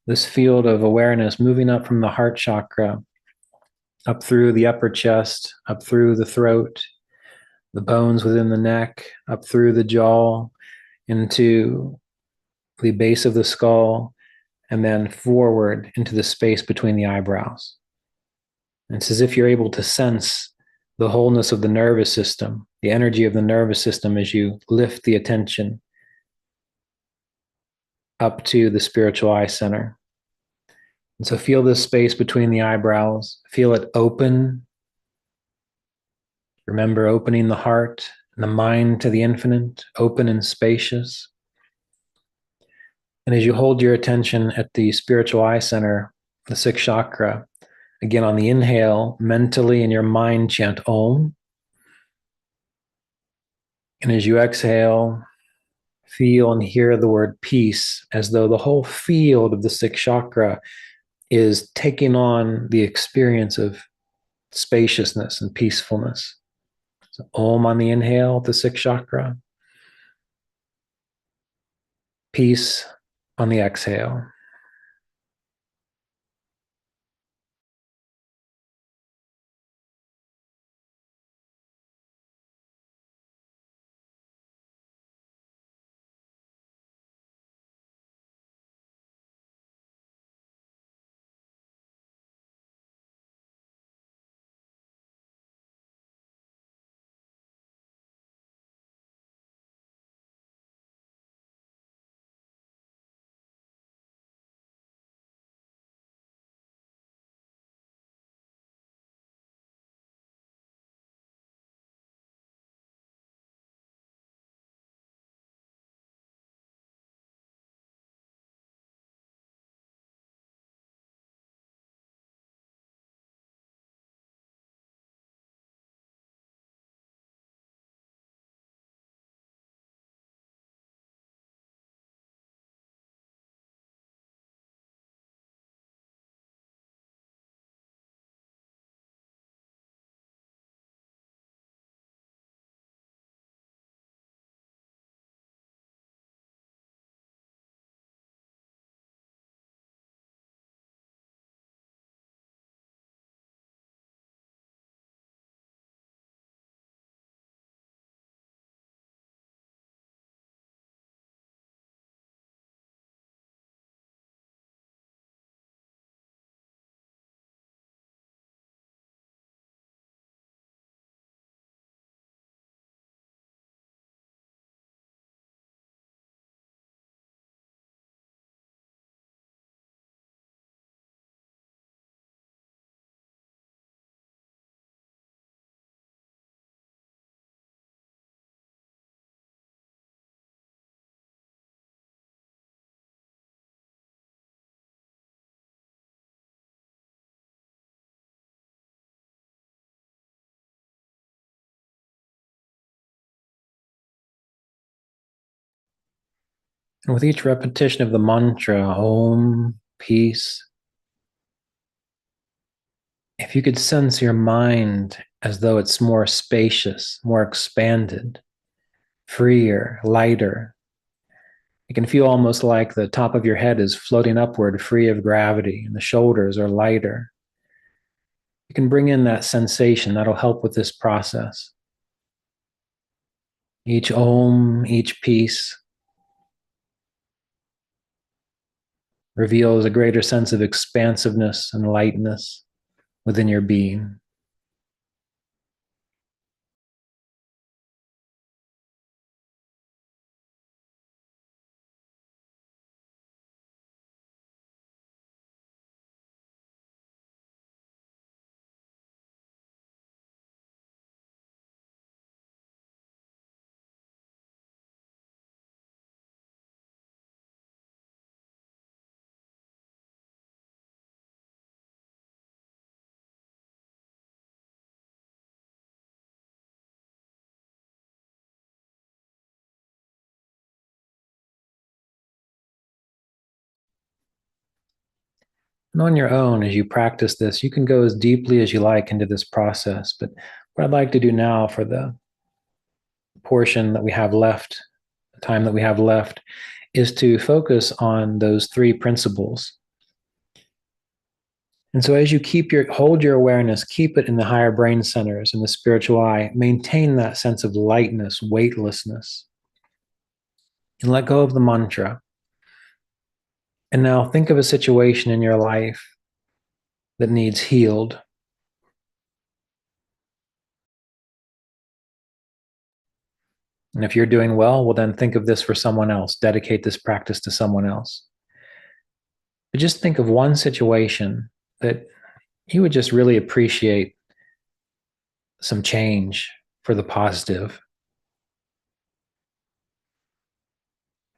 This field of awareness moving up from the heart chakra, up through the upper chest, up through the throat, the bones within the neck, up through the jaw, into the base of the skull, and then forward into the space between the eyebrows. And it's as if you're able to sense the wholeness of the nervous system, the energy of the nervous system as you lift the attention up to the spiritual eye center. And so feel this space between the eyebrows, feel it open. Remember opening the heart and the mind to the infinite, open and spacious. And as you hold your attention at the spiritual eye center, the sixth chakra, again on the inhale, mentally in your mind chant Om. And as you exhale, feel and hear the word peace, as though the whole field of the sixth chakra is taking on the experience of spaciousness and peacefulness. So Om on the inhale, the sixth chakra. Peace on the exhale. And with each repetition of the mantra, Om, peace, if you could sense your mind as though it's more spacious, more expanded, freer, lighter, it can feel almost like the top of your head is floating upward, free of gravity, and the shoulders are lighter. You can bring in that sensation that'll help with this process. Each Om, each peace reveals a greater sense of expansiveness and lightness within your being. And on your own, as you practice this, you can go as deeply as you like into this process. But what I'd like to do now for the portion that we have left, the time that we have left, is to focus on those three principles And so as you hold your awareness, keep it in the higher brain centers, in the spiritual eye, maintain that sense of lightness, weightlessness, and let go of the mantra. And now think of a situation in your life that needs healed. And if you're doing well, then think of this for someone else. Dedicate this practice to someone else. But just think of one situation that you would just really appreciate some change for the positive.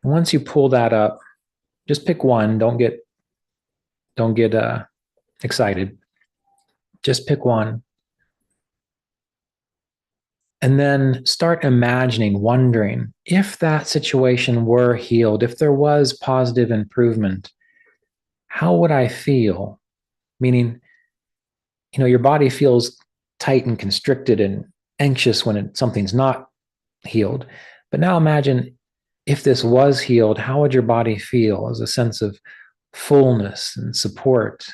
And once you pull that up, just pick one. Don't get excited. Just pick one. And then start imagining, wondering if that situation were healed, if there was positive improvement, how would I feel? Meaning, your body feels tight and constricted and anxious when something's not healed. But now imagine if this was healed, how would your body feel as a sense of fullness and support,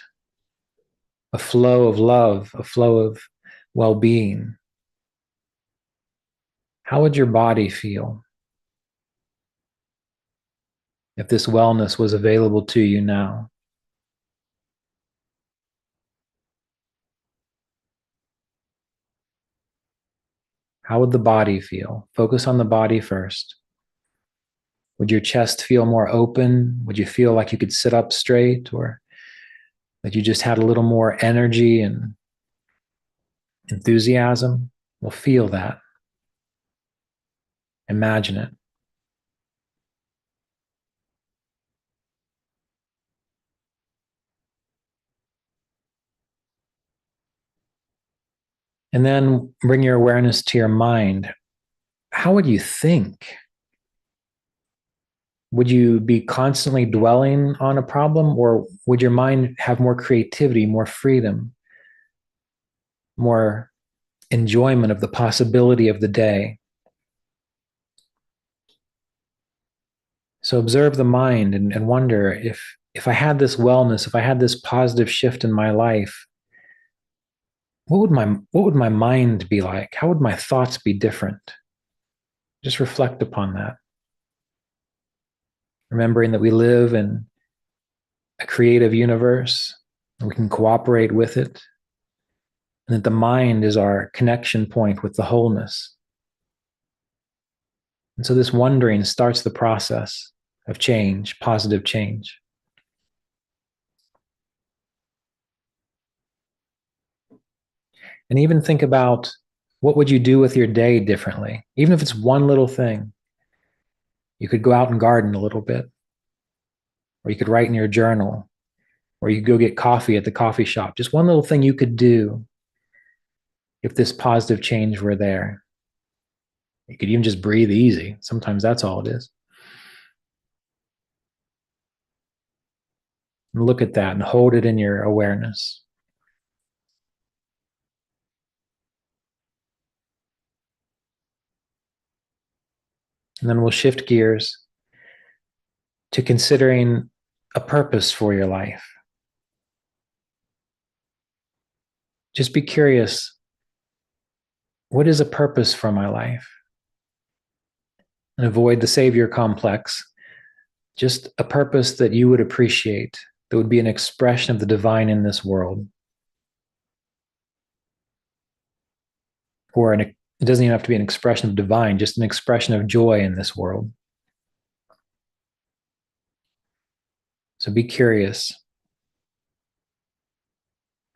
a flow of love, a flow of well-being? How would your body feel if this wellness was available to you now? How would the body feel? Focus on the body first. Would your chest feel more open? Would you feel like you could sit up straight, or that you just had a little more energy and enthusiasm? Well, feel that. Imagine it. And then bring your awareness to your mind. How would you think? Would you be constantly dwelling on a problem, or would your mind have more creativity, more freedom, more enjoyment of the possibility of the day? So observe the mind and wonder if I had this wellness, if I had this positive shift in my life, what would my mind be like? How would my thoughts be different? Just reflect upon that. Remembering that we live in a creative universe and we can cooperate with it, and that the mind is our connection point with the wholeness. And so this wondering starts the process of change, positive change. And even think about, what would you do with your day differently? Even if it's one little thing. You could go out and garden a little bit, or you could write in your journal, or you could go get coffee at the coffee shop. Just one little thing you could do if this positive change were there. You could even just breathe easy. Sometimes that's all it is. And look at that and hold it in your awareness. And then we'll shift gears to considering a purpose for your life. Just be curious. What is a purpose for my life? And avoid the savior complex. Just a purpose that you would appreciate, that would be an expression of the divine in this world. Or it doesn't even have to be an expression of divine, just an expression of joy in this world. So be curious.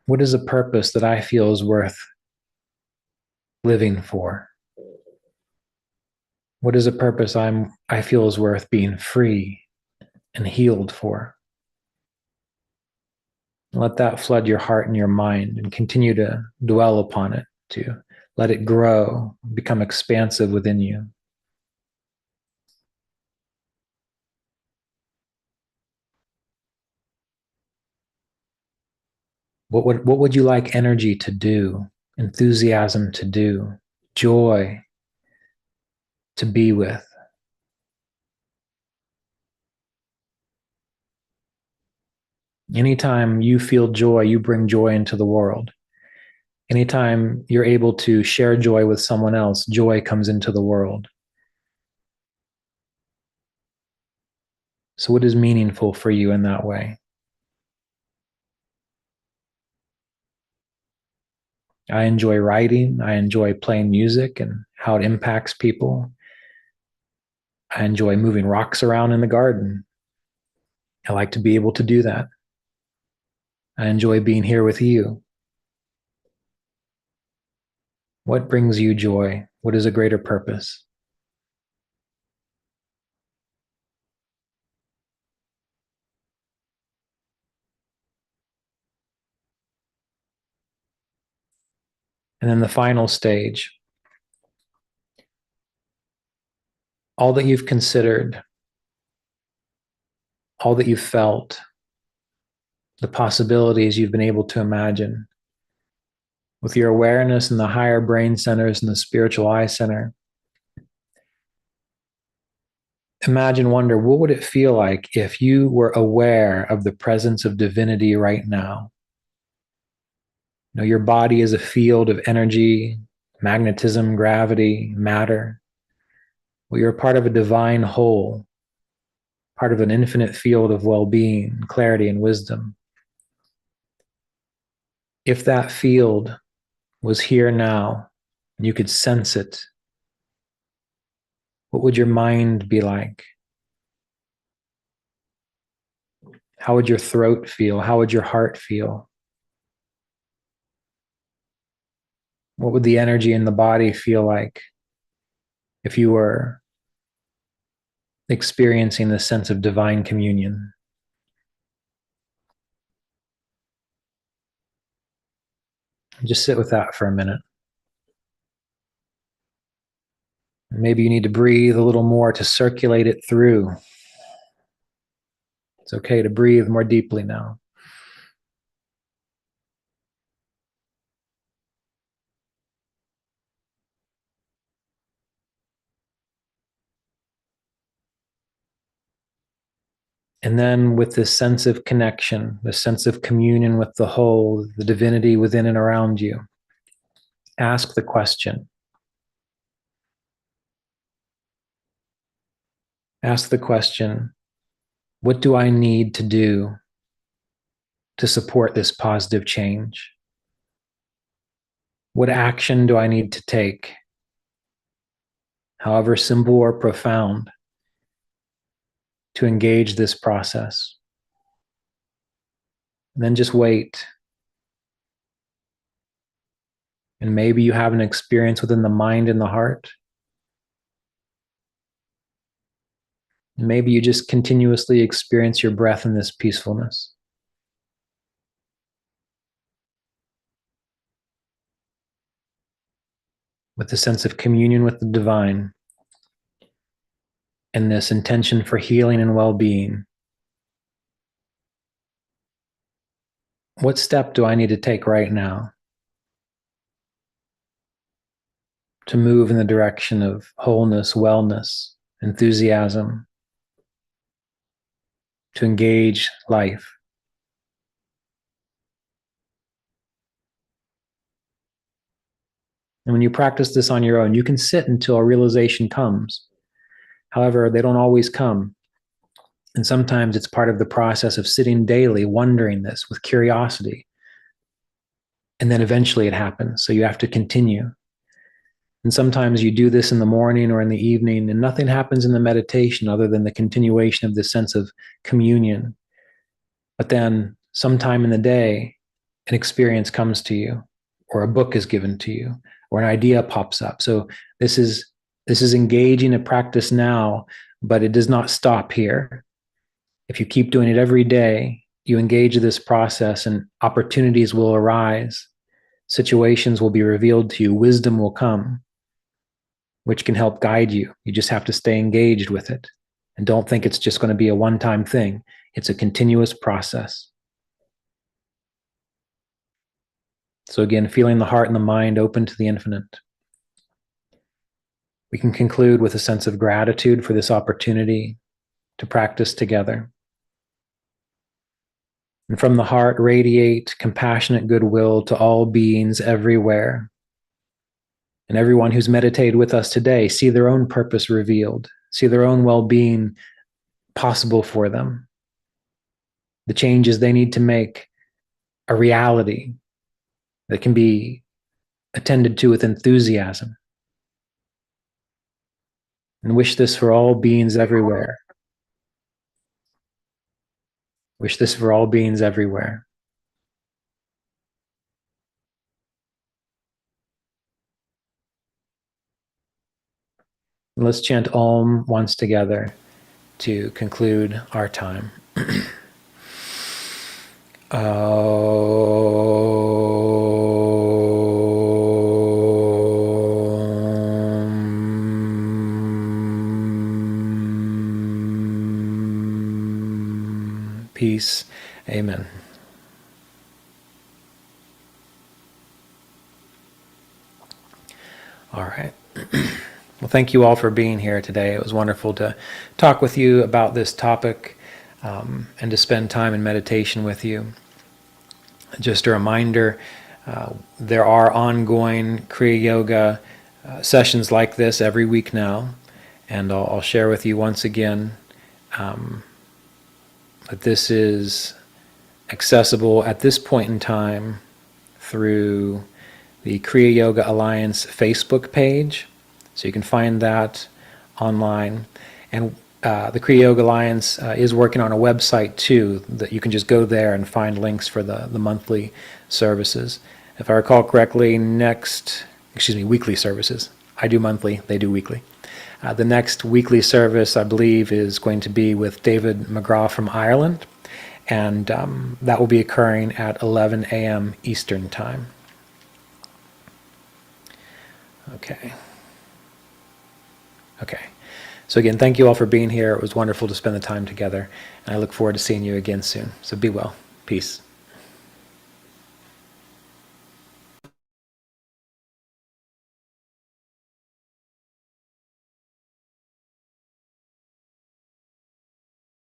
What is a purpose that I feel is worth living for? What is a purpose I feel is worth being free and healed for? Let that flood your heart and your mind, and continue to dwell upon it, to let it grow, become expansive within you. What would you like energy to do, enthusiasm to do, joy to be with? Anytime you feel joy, you bring joy into the world. Anytime you're able to share joy with someone else, joy comes into the world. So what is meaningful for you in that way? I enjoy writing. I enjoy playing music and how it impacts people. I enjoy moving rocks around in the garden. I like to be able to do that. I enjoy being here with you. What brings you joy? What is a greater purpose? And then the final stage, all that you've considered, all that you've felt, the possibilities you've been able to imagine, with your awareness in the higher brain centers and the spiritual eye center, imagine, wonder, what would it feel like if you were aware of the presence of divinity right now? You know, your body is a field of energy, magnetism, gravity, matter. Well, you're part of a divine whole, part of an infinite field of well-being, clarity, and wisdom. If that field was here now, and you could sense it, what would your mind be like? How would your throat feel? How would your heart feel? What would the energy in the body feel like if you were experiencing the sense of divine communion? Just sit with that for a minute. Maybe you need to breathe a little more to circulate it through. It's okay to breathe more deeply now. And then with this sense of connection, this sense of communion with the whole, the divinity within and around you, ask the question. Ask the question, what do I need to do to support this positive change? What action do I need to take, however simple or profound, to engage this process? And then just wait. And maybe you have an experience within the mind and the heart. Maybe you just continuously experience your breath in this peacefulness. With the sense of communion with the divine and this intention for healing and well-being. What step do I need to take right now to move in the direction of wholeness, wellness, enthusiasm, to engage life? And when you practice this on your own, you can sit until a realization comes. However, they don't always come. And sometimes it's part of the process of sitting daily, wondering this with curiosity. And then eventually it happens. So you have to continue. And sometimes you do this in the morning or in the evening, and nothing happens in the meditation other than the continuation of this sense of communion. But then sometime in the day, an experience comes to you, or a book is given to you, or an idea pops up. So this is engaging a practice now, but it does not stop here. If you keep doing it every day, you engage this process and opportunities will arise. Situations will be revealed to you. Wisdom will come, which can help guide you. You just have to stay engaged with it. And don't think it's just going to be a one-time thing. It's a continuous process. So again, feeling the heart and the mind open to the infinite. We can conclude with a sense of gratitude for this opportunity to practice together. And from the heart, radiate compassionate goodwill to all beings everywhere. And everyone who's meditated with us today, see their own purpose revealed, see their own well-being possible for them. The changes they need to make a reality that can be attended to with enthusiasm. And wish this for all beings everywhere. Wish this for all beings everywhere. And let's chant Om once together to conclude our time. Peace. Amen. All right. Well, thank you all for being here today. It was wonderful to talk with you about this topic and to spend time in meditation with you. Just a reminder, there are ongoing Kriya Yoga sessions like this every week now, and I'll share with you once again that this is accessible at this point in time through the Kriya Yoga Alliance Facebook page. So you can find that online. And the Kriya Yoga Alliance is working on a website too, that you can just go there and find links for the monthly services. If I recall correctly, weekly services. I do monthly, they do weekly. The next weekly service, I believe, is going to be with David McGraw from Ireland, and that will be occurring at 11 a.m. Eastern Time. Okay. So again, thank you all for being here. It was wonderful to spend the time together, and I look forward to seeing you again soon. So be well. Peace.